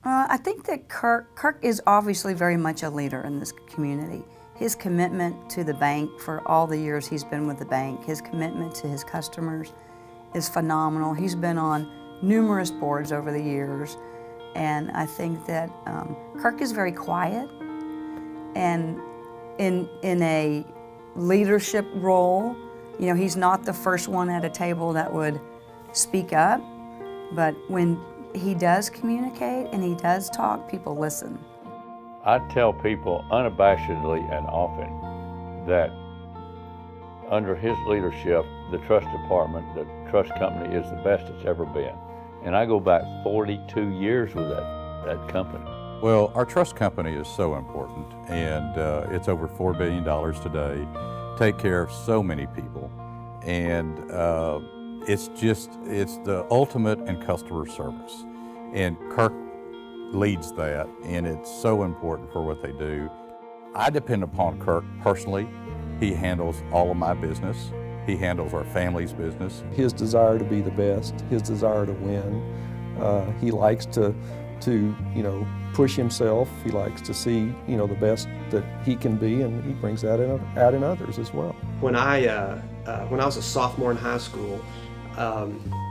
I think that Kirk is obviously very much a leader in this community. His commitment to the bank for all the years he's been with the bank, his commitment to his customers is phenomenal. He's been on numerous boards over the years, and I think that Kirk is very quiet, and in a leadership role, you know, he's not the first one at a table that would speak up, but when he does communicate and he does talk, people listen. I tell people unabashedly and often that under his leadership, the trust department, the trust company is the best it's ever been. And I go back 42 years with that company. Well, our trust company is so important, and it's over $4 billion today, take care of so many people, and it's the ultimate in customer service. And Kirk leads that, and it's so important for what they do. I depend upon Kirk personally. He handles all of my business. He handles our family's business. His desire to be the best, his desire to win. He likes to push himself. He likes to see, the best that he can be, and he brings that out in others as well. When I was a sophomore in high school,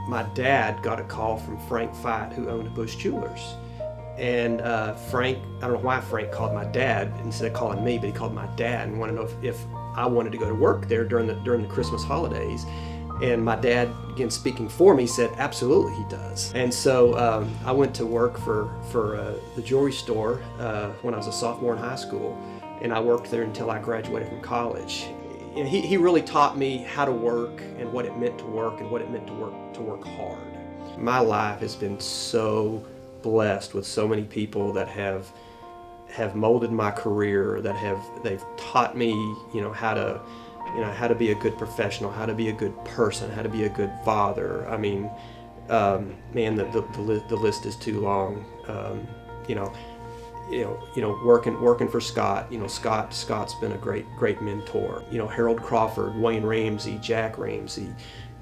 my dad got a call from Frank Fite, who owned Bush Jewelers. And Frank, I don't know why Frank called my dad instead of calling me, but he called my dad and wanted to know if I wanted to go to work there during the Christmas holidays. And my dad, again speaking for me, said absolutely he does. And so I went to work for the jewelry store when I was a sophomore in high school, and I worked there until I graduated from college. You know, he really taught me how to work and what it meant to work and what it meant to work hard. My life has been so blessed with so many people that have molded my career, they've taught me, how to be a good professional, how to be a good person, how to be a good father. I mean, man, the list is too long. Working for Scott. Scott's been a great mentor. Harold Crawford, Wayne Ramsey, Jack Ramsey,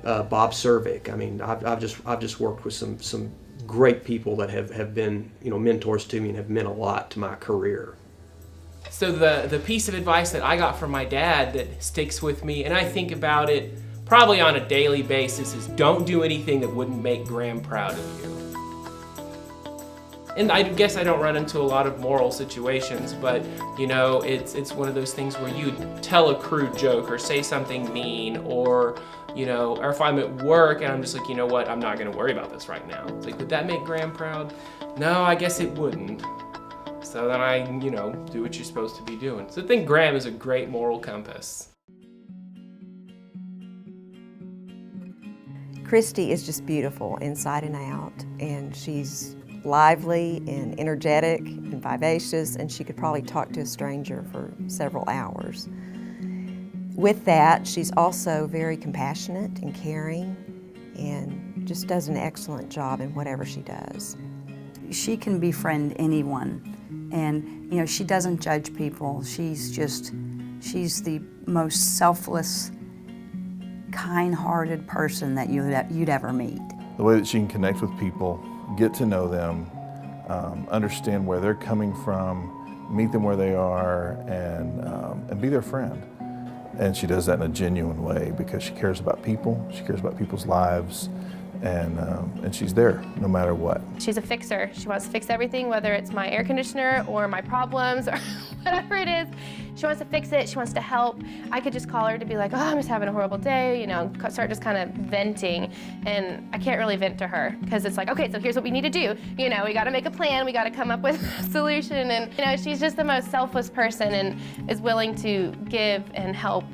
Bob Cervic. I mean, I've just worked with some great people that have been mentors to me and have meant a lot to my career. So the piece of advice that I got from my dad that sticks with me, and I think about it probably on a daily basis, is don't do anything that wouldn't make Graham proud of you. And I guess I don't run into a lot of moral situations, but it's one of those things where you tell a crude joke or say something mean, or if I'm at work and I'm just like, you know what, I'm not gonna worry about this right now. It's like, would that make Graham proud? No, I guess it wouldn't. So then I, do what you're supposed to be doing. So I think Graham is a great moral compass. Kristi is just beautiful inside and out, and she's lively and energetic and vivacious, and she could probably talk to a stranger for several hours. With that, she's also very compassionate and caring, and just does an excellent job in whatever she does. She can befriend anyone, and she doesn't judge people. She's the most selfless, kind-hearted person that you'd ever meet. The way that she can connect with people, get to know them, understand where they're coming from, meet them where they are, and be their friend. And she does that in a genuine way because she cares about people, she cares about people's lives, and she's there no matter what. She's a fixer. She wants to fix everything, whether it's my air conditioner or my problems or whatever it is. She wants to fix it, she wants to help. I could just call her to be like, oh, I'm just having a horrible day, start just kind of venting. And I can't really vent to her because it's like, okay, so here's what we need to do. We gotta make a plan, we gotta come up with a solution. And she's just the most selfless person and is willing to give and help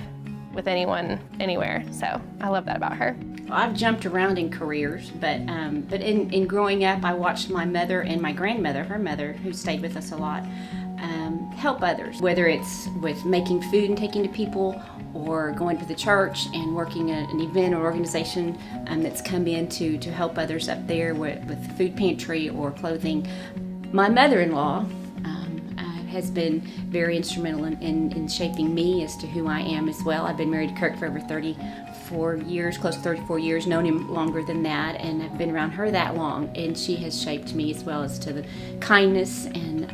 with anyone, anywhere. So I love that about her. I've jumped around in careers, but in growing up, I watched my mother and my grandmother, her mother, who stayed with us a lot, help others, whether it's with making food and taking to people, or going to the church and working at an event or organization that's come in to help others up there with food pantry or clothing. My mother-in-law has been very instrumental in shaping me as to who I am as well. I've been married to Kirk for over 34 34 years, close to 34 years, known him longer than that, and have been around her that long, and she has shaped me as well as to the kindness and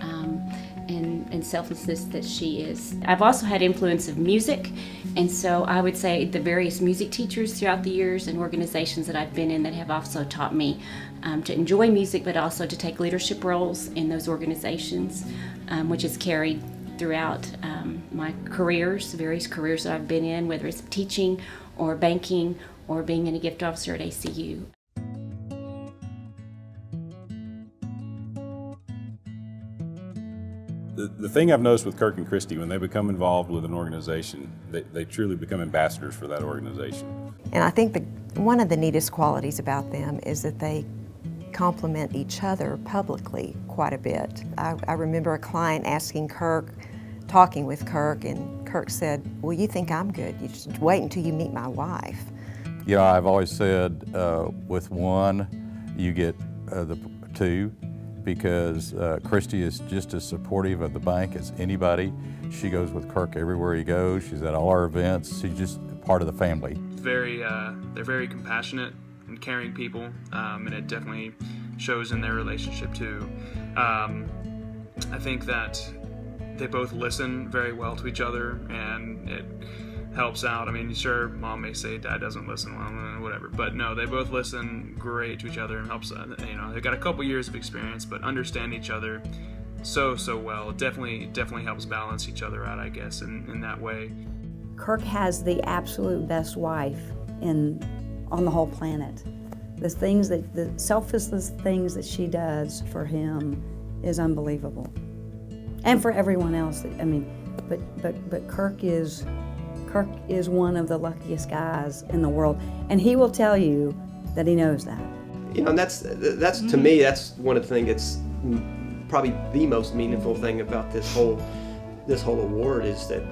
selflessness that she is. I've also had influence of music, and so I would say the various music teachers throughout the years and organizations that I've been in that have also taught me to enjoy music, but also to take leadership roles in those organizations, which has carried throughout my careers, various careers that I've been in, whether it's teaching or banking or being in a gift officer at ACU. The thing I've noticed with Kirk and Kristi, when they become involved with an organization, they truly become ambassadors for that organization. And I think one of the neatest qualities about them is that they compliment each other publicly quite a bit. I remember a client asking Kirk, talking with Kirk, and Kirk said, well, you think I'm good. You just wait until you meet my wife. You know, I've always said with one, you get the two, because Kristi is just as supportive of the bank as anybody. She goes with Kirk everywhere he goes. She's at all our events. She's just part of the family. They're very compassionate and caring people, and it definitely shows in their relationship too. I think that they both listen very well to each other, and it helps out. I mean, sure, Mom may say Dad doesn't listen well, whatever, but no, they both listen great to each other and helps. You know, they've got a couple years of experience, but understand each other so well. It definitely helps balance each other out, I guess, in that way. Kirk has the absolute best wife on the whole planet. The selfless things that she does for him is unbelievable, and for everyone else. I mean, but Kirk is one of the luckiest guys in the world, and he will tell you that he knows that. You know, and that's to me, that's one of the things that's probably the most meaningful thing about this whole award, is that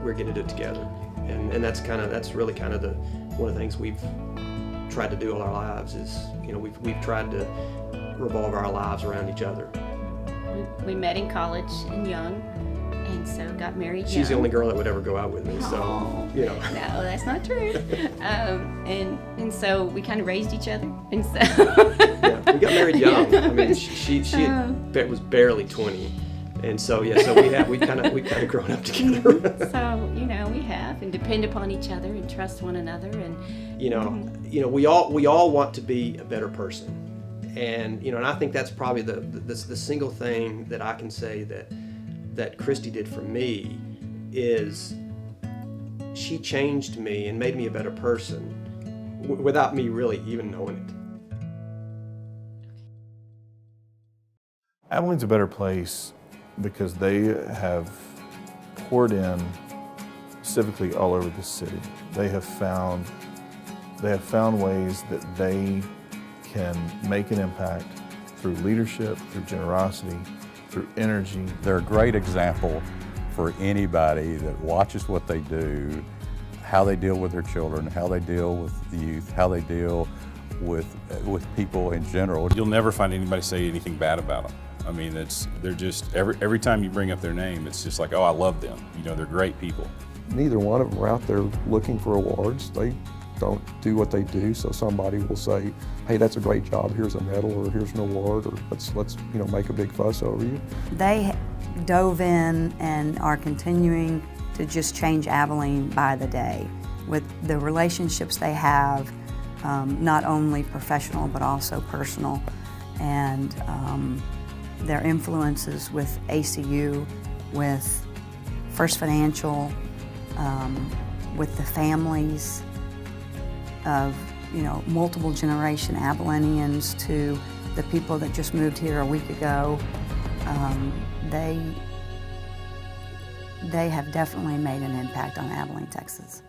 we're getting to do it together, and that's really kind of one of the things we've tried to do all our lives is, you know, we've tried to revolve our lives around each other. We met in college and young, and so got married young. She's the only girl that would ever go out with me, so, you know. No, that's not true. And so we kind of raised each other, and so. Yeah, we got married young. I mean, she was barely 20, and so we kind of grown up together. So, you know, we have, and depend upon each other and trust one another, and. You know, we all want to be a better person, and you know, and I think that's probably the single thing that I can say that Kristi did for me is she changed me and made me a better person without me really even knowing it. Abilene's a better place because they have poured in civically all over the city. They have found ways that they can make an impact through leadership, through generosity, through energy. They're a great example for anybody that watches what they do, how they deal with their children, how they deal with the youth, how they deal with people in general. You'll never find anybody say anything bad about them. I mean, they're just, every time you bring up their name, it's just like, oh, I love them. You know, they're great people. Neither one of them are out there looking for awards. They don't do what they do, so somebody will say, hey, that's a great job, here's a medal, or here's an award, or let's make a big fuss over you. They dove in and are continuing to just change Abilene by the day with the relationships they have, not only professional but also personal, and their influences with ACU, with First Financial, with the families of, you know, multiple generation Abilenians to the people that just moved here a week ago. They have definitely made an impact on Abilene, Texas.